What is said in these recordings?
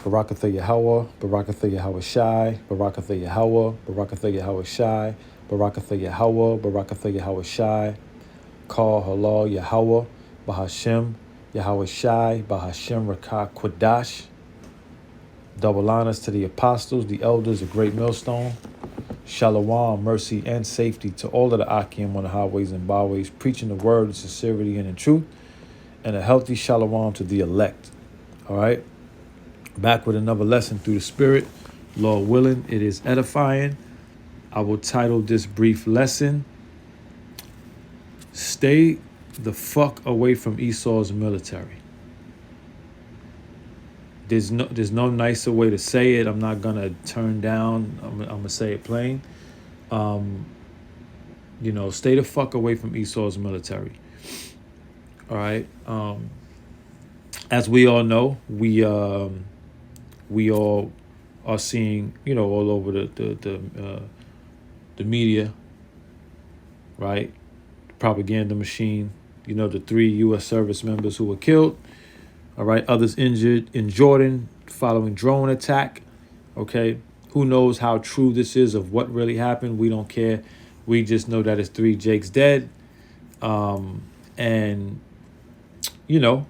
Barakatha Yahweh, Barakatha Yahweh Shai, Barakatha Yahweh, Barakatha Yahweh Shai, Barakatha Yahweh, Barakatha Yahweh Shai, Call Halal Yahweh, Bahashem, Yahweh Shai, Bahashem Rakah Quadash. Double honors to the apostles, the elders, a great millstone. Shalom, mercy, and safety to all of the Akim on the highways and byways, preaching the word in sincerity and in truth, and a healthy shalom to the elect. All right? Back with another lesson through the Spirit. Lord willing, it is edifying. I will title this brief lesson, Stay the fuck away from Esau's military. There's no nicer way to say it. I'm not gonna turn down. I'm gonna say it plain. Stay the fuck away from Esau's military. All right. As we all know, we all are seeing, all over the media, right? Propaganda machine. The 3 U.S. service members who were killed. All right, others injured in Jordan following drone attack. Okay, who knows how true this is of what really happened? We don't care. We just know that it's 3 Jakes dead. And I'll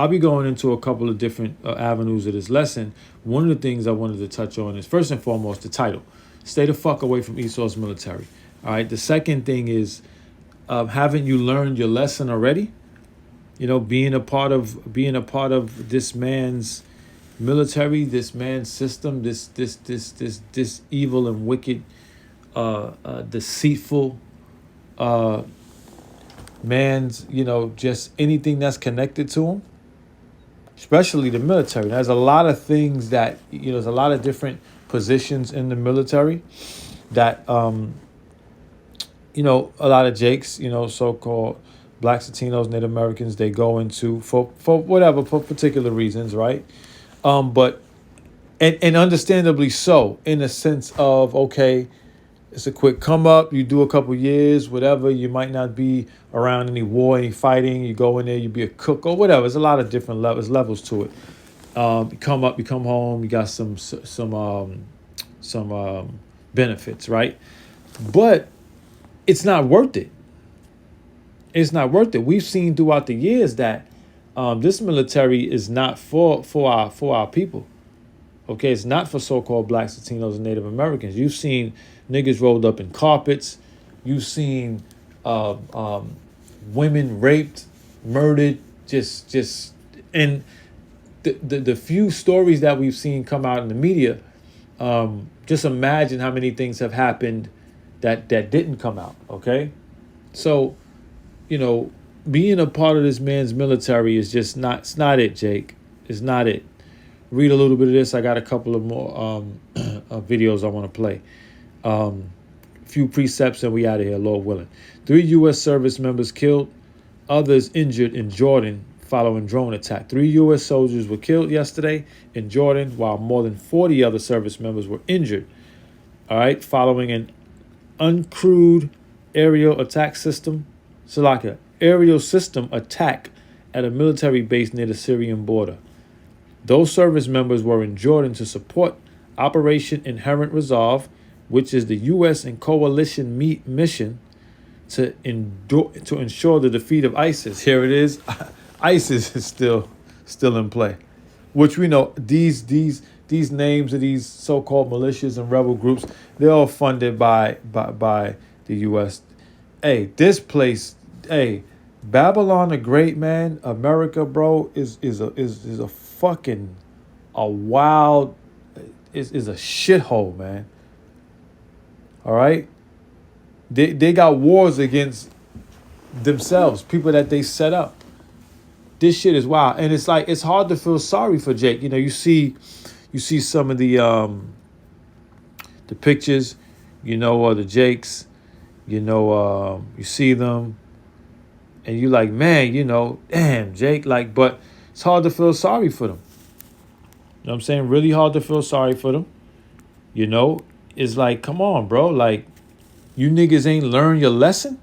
be going into a couple of different avenues of this lesson. One of the things I wanted to touch on is, first and foremost, the title: "Stay the fuck away from Esau's military." All right. The second thing is, haven't you learned your lesson already? Being a part of this man's military, this man's system, this evil and wicked, deceitful man's, just anything that's connected to him, especially the military. There's a lot of things that, there's a lot of different positions in the military that, a lot of Jakes, so-called Blacks, Latinos, Native Americans, they go into for particular reasons, right? But understandably so, in the sense of, okay, it's a quick come up, you do a couple years, whatever, you might not be around any war, any fighting, you go in there, you be a cook or whatever. There's a lot of different levels to it. You come up, you come home, you got some benefits, right? But it's not worth it. It's not worth it. We've seen throughout the years that this military is not for our people. Okay, it's not for so-called Blacks, Latinos, and Native Americans. You've seen niggas rolled up in carpets. You've seen women raped, murdered. And the few stories that we've seen come out in the media. Just imagine how many things have happened that didn't come out. Okay, so. Being a part of this man's military is just it's not it, Jake. It's not it. Read a little bit of this. I got a couple of more videos I want to play. Few precepts and we out of here, Lord willing. 3 U.S. service members killed, others injured in Jordan following drone attack. 3 U.S. soldiers were killed yesterday in Jordan, while more than 40 other service members were injured. All right, following an uncrewed aerial attack system. Aerial system attack at a military base near the Syrian border. Those service members were in Jordan to support Operation Inherent Resolve, which is the U.S. and coalition mission to ensure the defeat of ISIS. Here it is. ISIS is still in play, which we know these names of these so-called militias and rebel groups, they're all funded by the U.S. Hey, this place, Babylon the Great, man, America, bro, is a fucking a wild, is a shithole, man. All right, they got wars against themselves, people that they set up. This shit is wild, and it's like it's hard to feel sorry for Jake. You see some of the pictures, of the Jakes. You see them and you like, man, damn, Jake, but it's hard to feel sorry for them. You know what I'm saying? Really hard to feel sorry for them. It's like, come on, bro. Like, you niggas ain't learned your lesson.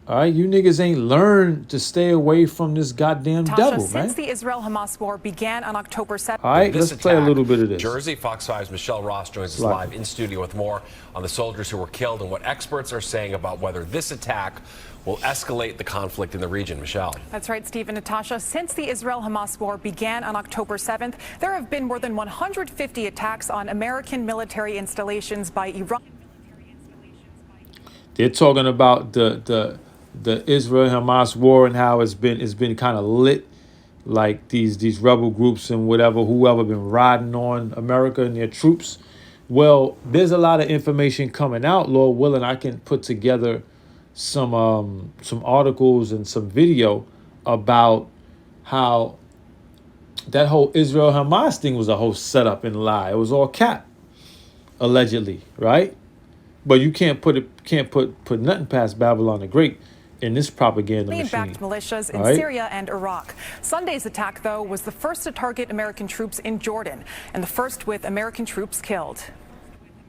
All right, you niggas ain't learned to stay away from this goddamn devil, since man. the Israel-Hamas war began on October 7th. All right, let's play a little bit of this. Jersey, Fox 5's Michelle Ross joins us live in studio with more on the soldiers who were killed and what experts are saying about whether this attack will escalate the conflict in the region. Michelle. That's right, Steve and Natasha. Since the Israel-Hamas war began on October 7th, there have been more than 150 attacks on American military installations by Iran. They're talking about the Israel-Hamas war and how it's been kind of lit, like these rebel groups and whoever been riding on America and their troops. Well, there's a lot of information coming out, Lord willing. I can put together some articles and some video about how that whole Israel-Hamas thing was a whole setup and lie. It was all cap, allegedly, right? But you can't put nothing past Babylon the Great in this propaganda machine. Backed militias in Syria and Iraq. Sunday's attack, though, was the first to target American troops in Jordan, and the first with American troops killed.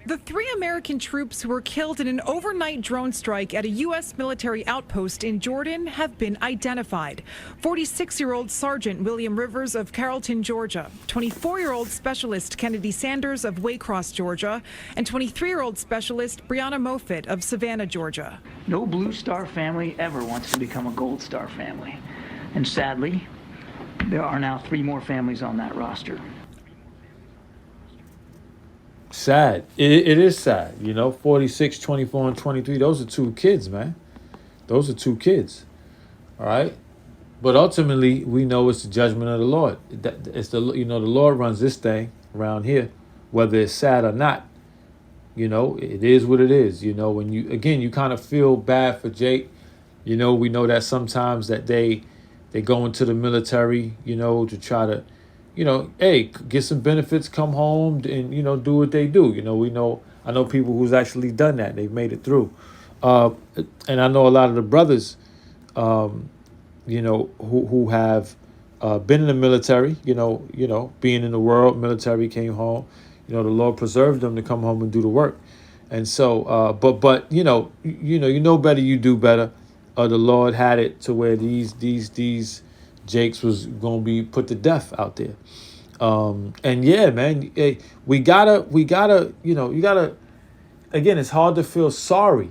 The 3 American troops who were killed in an overnight drone strike at a U.S. military outpost in Jordan have been identified. 46-year-old Sergeant William Rivers of Carrollton, Georgia, 24-year-old Specialist Kennedy Sanders of Waycross, Georgia, and 23-year-old Specialist Brianna Moffitt of Savannah, Georgia. No Blue Star family ever wants to become a Gold Star family. And sadly, there are now 3 more families on that roster. Sad. It is sad. 46, 24, and 23. Those are 2 kids, man. Those are 2 kids. All right. But ultimately, we know it's the judgment of the Lord. It's the Lord runs this thing around here, whether it's sad or not. It is what it is. When you kind of feel bad for Jake. We know that sometimes that they go into the military, to try to, hey, get some benefits, come home and, do what they do. I know people who's actually done that. They've made it through. And I know a lot of the brothers, who have been in the military, being in the world, military, came home. The Lord preserved them to come home and do the work. And so, but you know better, you do better. The Lord had it to where these Jakes was gonna be put to death out there. And yeah, man, hey, we gotta, again, it's hard to feel sorry,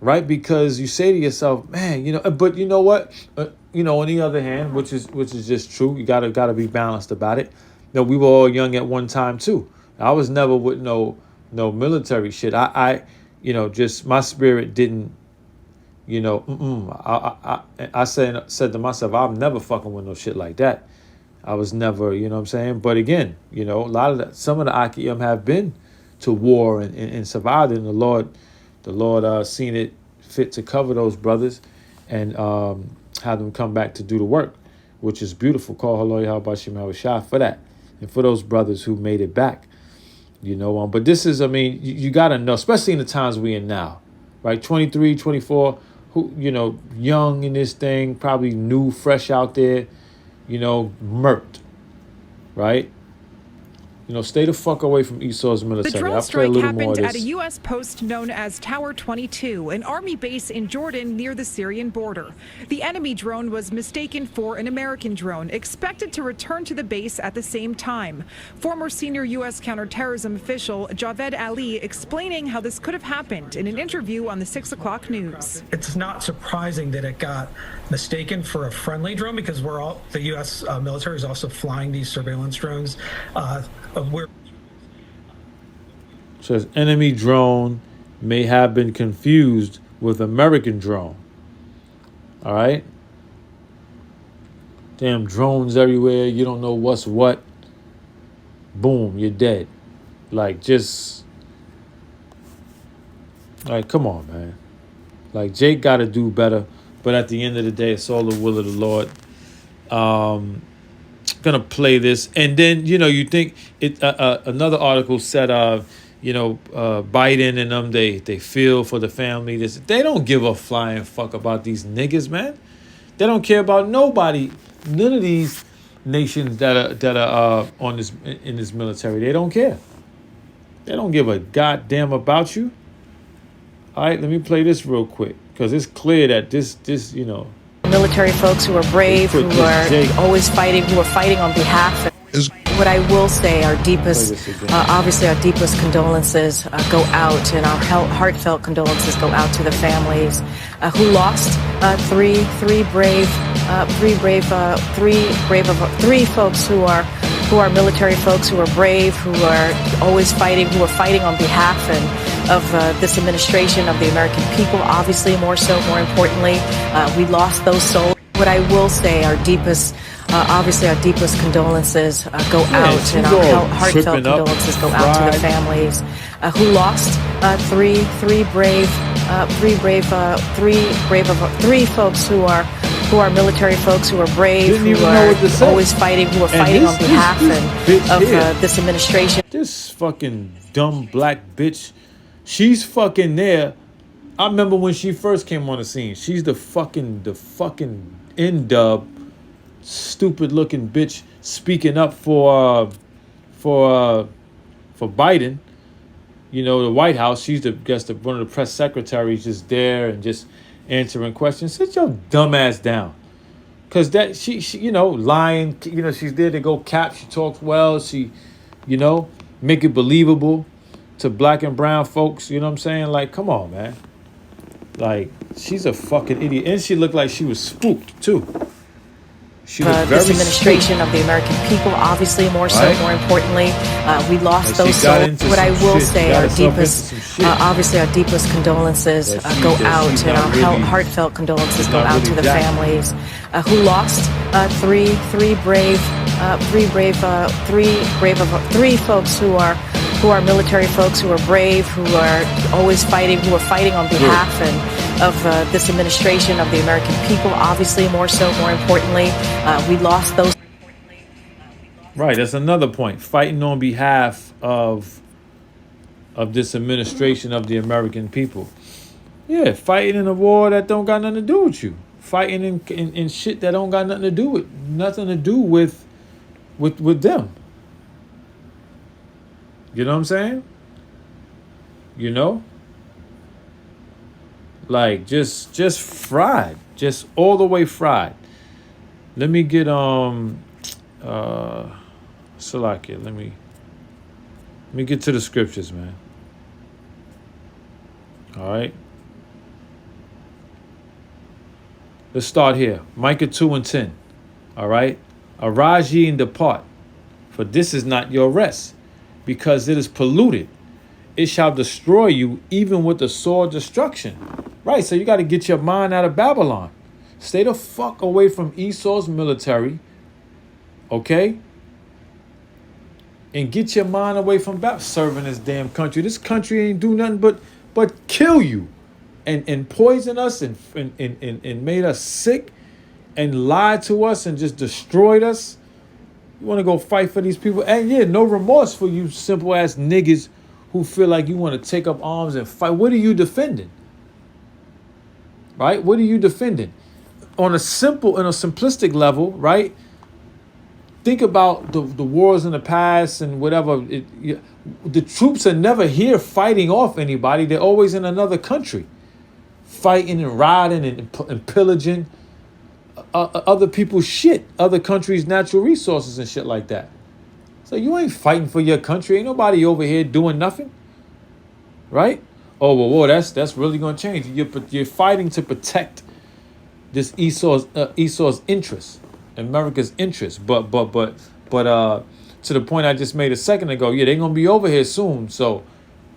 right? Because you say to yourself, man, but you know what? On the other hand, which is just true, you gotta be balanced about it. We were all young at one time too. I was never with no military shit. I just my spirit didn't, I said to myself, I'm never fucking with no shit like that. I was never, what I'm saying? But again, a lot of some of the Akiyam have been to war and survived, and the Lord seen it fit to cover those brothers and have them come back to do the work, which is beautiful. Call Haloy Habashim Hawashah for that. And for those brothers who made it back. But this is, you got to know, especially in the times we in now, right? 23, 24, who, young in this thing, probably new, fresh out there, murked, right? Stay the fuck away from Esau's military. The drone strike happened at a U.S. post known as Tower 22, an army base in Jordan near the Syrian border. The enemy drone was mistaken for an American drone, expected to return to the base at the same time. Former senior U.S. counterterrorism official Javed Ali explaining how this could have happened in an interview on the 6 o'clock news. It's not surprising that it got mistaken for a friendly drone because the U.S. military is also flying these surveillance drones. Says enemy drone may have been confused with American drone. All right. Damn drones everywhere. You don't know what's what. Boom, you're dead. Just come on, man. Jake got to do better. But at the end of the day, it's all the will of the Lord. Gonna play this, and then you think it. Another article said, Biden and them they feel for the family. They don't give a flying fuck about these niggas, man. They don't care about nobody. None of these nations that are on this in this military. They don't care. They don't give a goddamn about you. All right, let me play this real quick. because it's clear that this you know, military folks who are brave, who are always fighting, who are fighting on behalf. What I will say, obviously our deepest condolences go out, and our heartfelt condolences go out to the families who lost three folks who are military folks, who are brave, who are always fighting, who are fighting on behalf of this administration, of the American people. Obviously, more importantly, we lost those souls. What I will say, obviously our deepest condolences go out, and our heartfelt condolences go out to the families who lost three folks who are military folks, who are brave, who are always fighting, who are fighting on behalf of this administration. This fucking dumb black bitch, she's fucking there. I remember when she first came on the scene. She's the fucking N-dub, stupid looking bitch speaking up for Biden. You know, the White House. She's one of the press secretaries, just there and just answering questions. Sit your dumb ass down. Cause that she you know, lying, you know, she's there to go cap. She talks well, she, you know, make it believable to black and brown folks, you know what I'm saying? Like, come on, man. Like, she's a fucking idiot. And she looked like she was spooked too. She was very this administration spooked. Of the American people, obviously, more importantly, we lost those souls. What I will say, obviously our deepest condolences go out, and our heartfelt condolences go out to the families who lost three folks who are military folks, who are brave, who are always fighting, who are fighting on behalf of this administration, of the American people. Obviously, more importantly, we lost those. Right, that's another point. Fighting on behalf of this administration, of the American people. Yeah, fighting in a war that don't got nothing to do with you. Fighting in shit that don't got nothing to do with them. You know what I'm saying? You know? Like, just fried. Just all the way fried. Let me get Salakia. Let me get to the scriptures, man. All right. Let's start here. Micah 2:10. All right. Arise ye and depart, for this is not your rest, because it is polluted. It shall destroy you, even with the sword destruction. Right, so you got to get your mind out of Babylon. Stay the fuck away from Esau's military, okay? And get your mind away from Babylon. Serving this damn country. This country ain't do nothing but kill you and poison us and made us sick and lied to us and just destroyed us. You want to go fight for these people? And yeah, no remorse for you simple ass niggas who feel like you want to take up arms and fight. What are you defending? Right? What are you defending? On a simplistic level, right? Think about the wars in the past and whatever. The troops are never here fighting off anybody. They're always in another country, fighting and riding and pillaging other people's shit, other countries' natural resources and shit like that. So you ain't fighting for your country. Ain't nobody over here doing nothing, right? Oh, well, that's really gonna change. You're fighting to protect this Esau's interest, America's interest. But to the point I just made a second ago, yeah, they're gonna be over here soon. So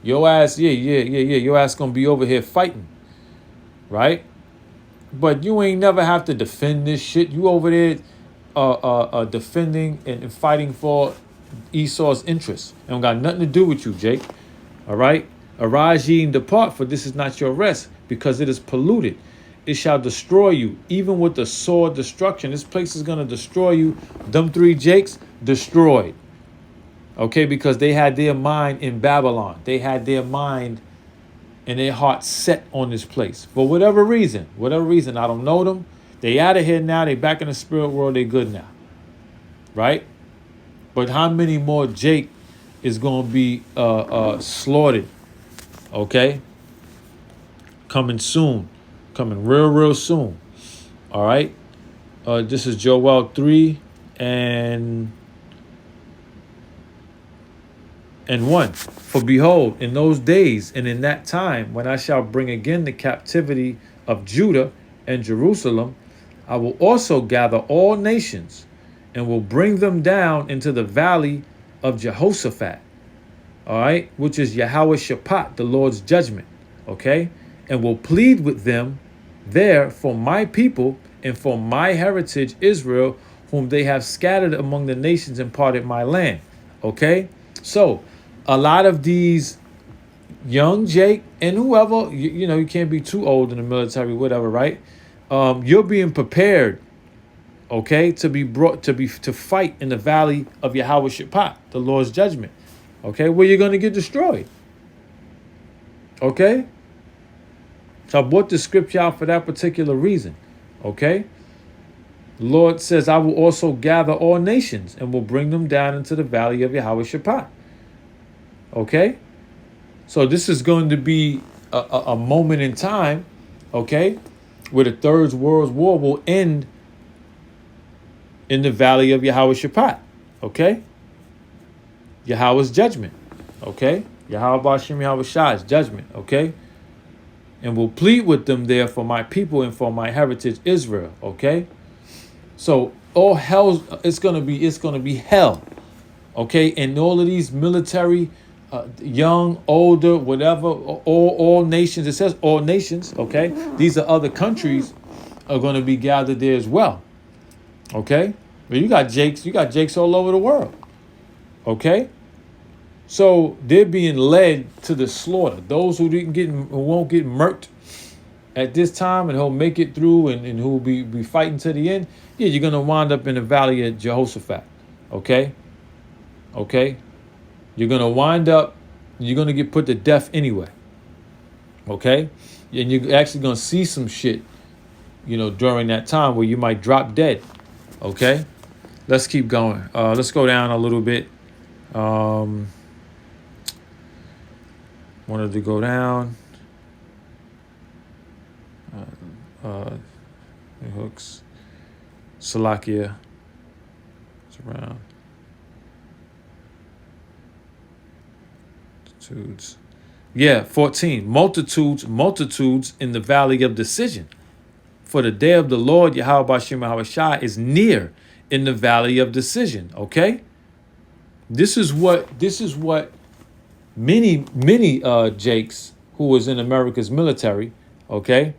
your ass, your ass gonna be over here fighting, right? But you ain't never have to defend this shit. You over there defending and fighting for Esau's interests. It don't got nothing to do with you, Jake. All right? Arise ye and depart, for this is not your rest, because it is polluted. It shall destroy you, even with the sword destruction. This place is going to destroy you. Them three Jakes, destroyed. Okay? Because they had their mind in Babylon. They had their mind and their heart set on this place. For whatever reason, I don't know them. They out of here now. They back in the spirit world. They good now. Right? But how many more Jake is going to be slaughtered? Okay? Coming soon. Coming real soon. All right. This is Joel 3 and 1. For behold, in those days and in that time, when I shall bring again the captivity of Judah and Jerusalem, I will also gather all nations and will bring them down into the valley of Jehoshaphat, all right, which is Yahweh Shaphat, the Lord's judgment, okay, and will plead with them there for my people and for my heritage Israel, whom they have scattered among the nations and parted my land, okay. So a lot of these young Jake and whoever, you know, you can't be too old in the military, whatever, right? You're being prepared, okay, to be brought to fight in the valley of Yahweh Shaphat, the Lord's judgment, okay, where you're going to get destroyed, okay. So I brought the scripture out for that particular reason, okay. The Lord says, I will also gather all nations and will bring them down into the valley of Yahweh Shaphat, okay. So this is going to be a moment in time, okay, where the Third World War will end in the valley of Yahweh Shaphat, okay? Yahweh's judgment, okay? Yahweh Bashim Yahweh Shah's judgment, okay? And will plead with them there for my people and for my heritage Israel, okay? So all hell, it's gonna be hell, okay? And all of these military, young, older, whatever, all nations. It says all nations, okay? These are other countries are going to be gathered there as well, okay? But you got Jakes all over the world, okay? So they're being led to the slaughter. Those who won't get murked at this time and who'll make it through and who'll be fighting to the end, yeah, you're going to wind up in the valley of Jehoshaphat, okay? Okay? You're going to wind up, you're going to get put to death anyway. Okay? And you're actually going to see some shit, you know, during that time where you might drop dead. Okay? Let's keep going. Let's go down a little bit. Wanted to go down. Hooks. Salakia. It's around. Yeah, 14. Multitudes in the valley of decision. For the day of the Lord, Yahweh Bashim Yahweh Shai, is near in the valley of decision. Okay? This is what many Jakes who was in America's military, okay,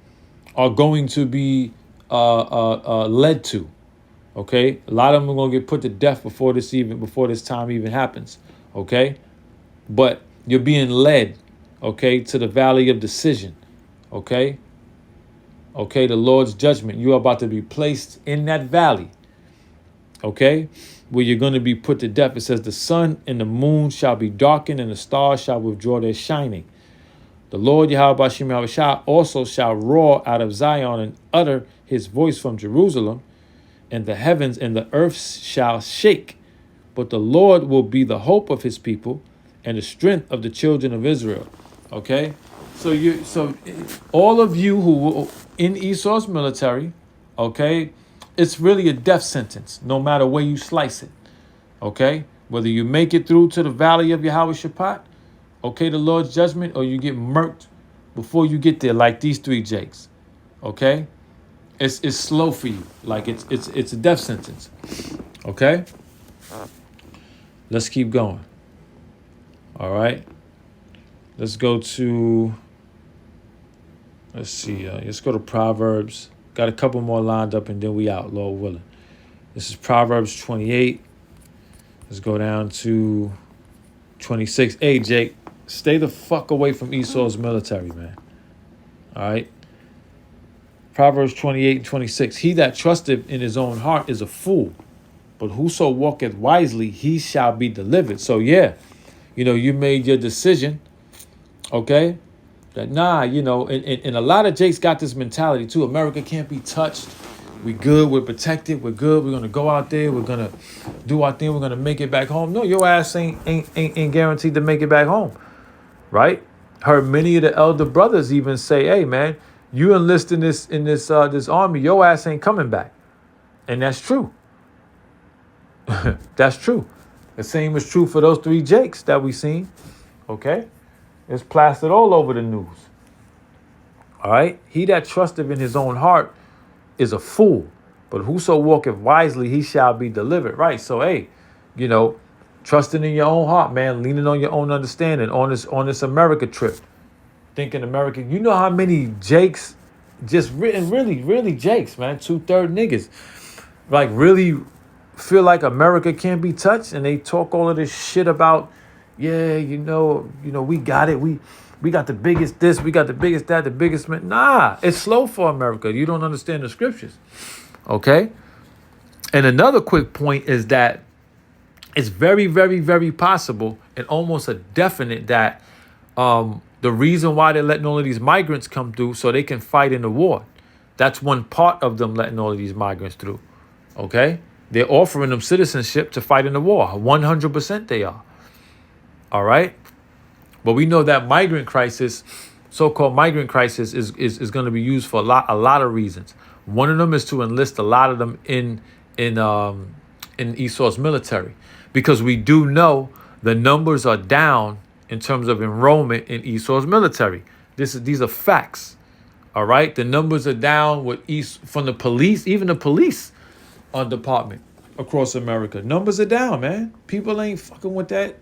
are going to be led to. Okay? A lot of them are gonna get put to death before this time even happens. Okay? But you're being led, okay, to the valley of decision, okay? Okay, the Lord's judgment. You are about to be placed in that valley, okay, where you're going to be put to death. It says the sun and the moon shall be darkened and the stars shall withdraw their shining. The Lord Yahweh Bashim Yahweh Shah also shall roar out of Zion and utter his voice from Jerusalem, and the heavens and the earth shall shake. But the Lord will be the hope of his people and the strength of the children of Israel. Okay? So all of you who were in Esau's military, okay, it's really a death sentence, no matter where you slice it. Okay? Whether you make it through to the valley of Yahweh Shaphat, okay, the Lord's judgment, or you get murked before you get there, like these three Jakes. Okay? It's slow for you. Like it's a death sentence. Okay? Let's keep going. All right. Let's go to, let's see. Let's go to Proverbs. Got a couple more lined up and then we out, Lord willing. This is Proverbs 28. Let's go down to 26. Hey, Jake, stay the fuck away from Esau's military, man. All right. Proverbs 28 and 26. He that trusteth in his own heart is a fool, but whoso walketh wisely, he shall be delivered. So, yeah. You know, you made your decision, okay? That, you know, and a lot of Jakes got this mentality, too. America can't be touched. We good. We're protected. We're good. We're going to go out there. We're going to do our thing. We're going to make it back home. No, your ass ain't guaranteed to make it back home, right? Heard many of the elder brothers even say, hey, man, you enlist in this army, your ass ain't coming back. And that's true. That's true. The same is true for those 3 Jakes that we seen. Okay? It's plastered all over the news. All right? He that trusteth in his own heart is a fool. But whoso walketh wisely, he shall be delivered. Right? So, hey, trusting in your own heart, man, leaning on your own understanding on this America trip. Thinking America, you know how many Jakes, just written, really Jakes, man, 2/3 niggas, like really feel like America can't be touched, and they talk all of this shit about, yeah, we got it, we got the biggest this, we got the biggest that, the biggest man. Nah, it's slow for America. You don't understand the scriptures, okay? And another quick point is that it's very, very, very possible and almost a definite that the reason why they're letting all of these migrants come through so they can fight in the war. That's one part of them letting all of these migrants through. Okay? They're offering them citizenship to fight in the war. 100% they are. All right? But we know that migrant crisis, so-called migrant crisis, is going to be used for a lot of reasons. One of them is to enlist a lot of them in Esau's military, because we do know the numbers are down in terms of enrollment in Esau's military. These are facts. All right, the numbers are down from the police, even the police department across America. Numbers are down, man. People ain't fucking with that.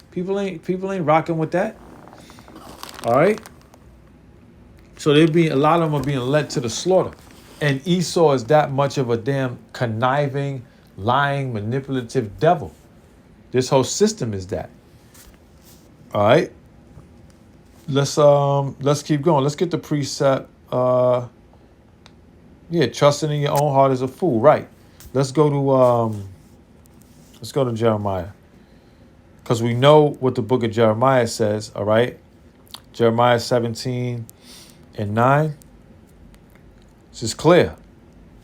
People ain't rocking with that. All right. So a lot of them are being led to the slaughter, and Esau is that much of a damn conniving, lying, manipulative devil. This whole system is that. All right. Let's keep going. Let's get the precept. Trusting in your own heart is a fool. Right. Let's go to Jeremiah, because we know what the book of Jeremiah says. All right. Jeremiah 17:9. This is clear.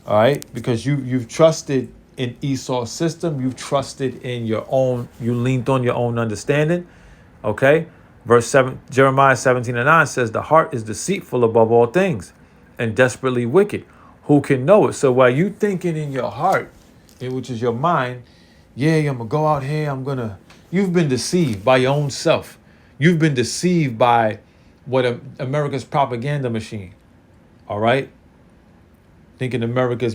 All right, because you've trusted in Esau's system. You've trusted in your own. You leaned on your own understanding. Okay, verse 7, Jeremiah 17:9 says, the heart is deceitful above all things and desperately wicked. Who can know it? So while you thinking in your heart, which is your mind, yeah, I'm going to go out here, you've been deceived by your own self. You've been deceived by America's propaganda machine. All right? Thinking America's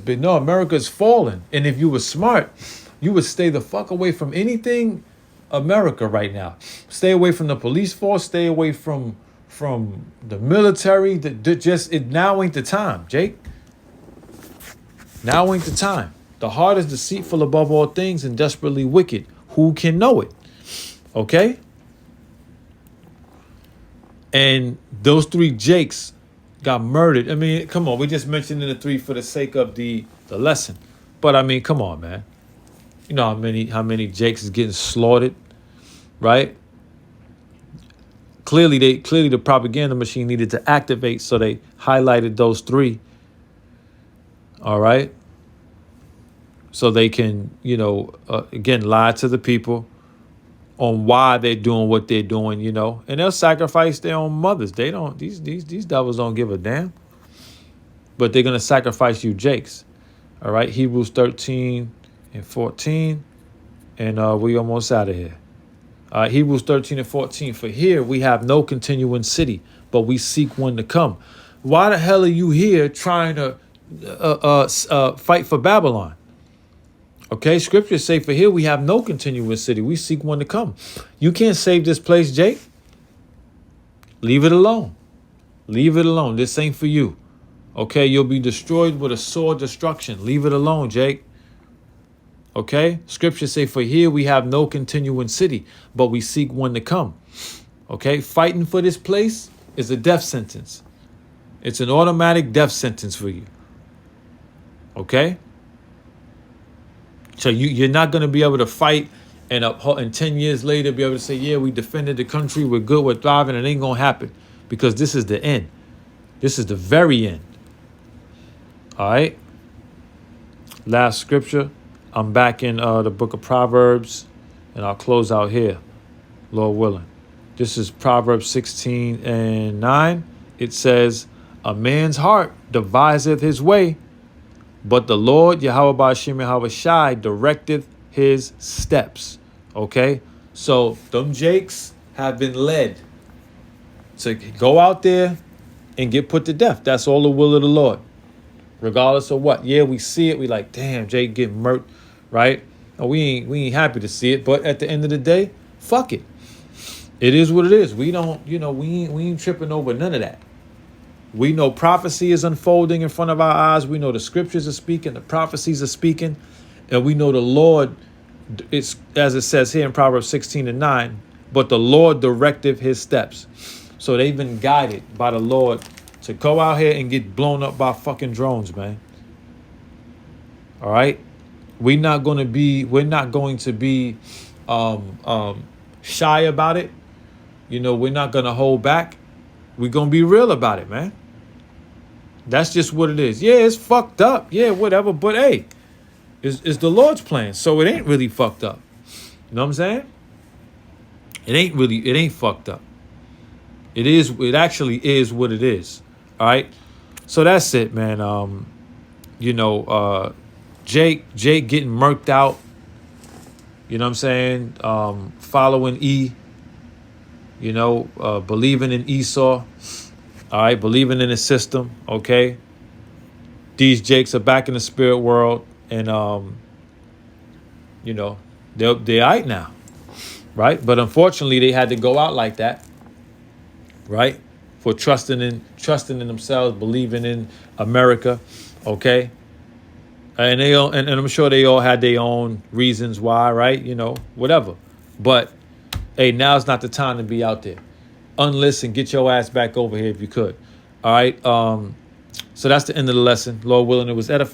fallen. And if you were smart, you would stay the fuck away from anything America right now. Stay away from the police force. Stay away from the military. Now ain't the time, Jake. Now ain't the time. The heart is deceitful above all things and desperately wicked. Who can know it? Okay? And those 3 Jakes got murdered. I mean, come on. We just mentioned the 3 for the sake of the lesson. But I mean, come on, man. You know how many Jakes is getting slaughtered, right? Clearly the propaganda machine needed to activate, so they highlighted those 3. All right. So they can, again, lie to the people on why they're doing what they're doing, and they'll sacrifice their own mothers. They don't. These devils don't give a damn. But they're gonna sacrifice you, Jakes. All right. Hebrews 13:14, and we almost out of here. Hebrews 13:14. For here we have no continuing city, but we seek one to come. Why the hell are you here trying to fight for Babylon? Okay, scriptures say, for here we have no continuous city. We seek one to come. You can't save this place, Jake. Leave it alone. Leave it alone. This ain't for you. Okay, you'll be destroyed with a sword destruction. Leave it alone, Jake. Okay, scriptures say, for here we have no continuing city, but we seek one to come. Okay, fighting for this place is a death sentence. It's an automatic death sentence for you. Okay? So you're not going to be able to fight and 10 years later be able to say, yeah, we defended the country, we're good, we're thriving. It ain't going to happen, because this is the end. This is the very end. All right. Last scripture. I'm back in the book of Proverbs, and I'll close out here, Lord willing. This is Proverbs 16:9. It says, A man's heart deviseth his way, but the Lord, Yahweh Ba'ashem Yahweh Shai, directeth his steps. Okay? So them Jakes have been led to go out there and get put to death. That's all the will of the Lord. Regardless of what. Yeah, we see it. We like, damn, Jake getting murked, right? And we ain't happy to see it. But at the end of the day, fuck it. It is what it is. We don't, we ain't tripping over none of that. We know prophecy is unfolding in front of our eyes. We know the scriptures are speaking, the prophecies are speaking, and we know the Lord, it's as it says here in Proverbs 16:9, but the Lord directeth his steps. So they've been guided by the Lord to go out here and get blown up by fucking drones, man. All right? We're not going to be shy about it. We're not going to hold back. We're going to be real about it, man. That's just what it is. Yeah, it's fucked up. Yeah, whatever. But hey, it's the Lord's plan. So it ain't really fucked up. You know what I'm saying? It ain't fucked up. It actually is what it is. All right. So that's it, man. Jake getting murked out. You know what I'm saying? Following E. Believing in Esau. All right, believing in the system. Okay. These Jakes are back in the spirit world, and they're all right now, right? But unfortunately, they had to go out like that, right? For trusting in themselves, believing in America. Okay. And and I'm sure they all had their own reasons why, right? Whatever. But hey, now's not the time to be out there. Unlisten, get your ass back over here if you could. All right. So that's the end of the lesson. Lord willing, it was edifying.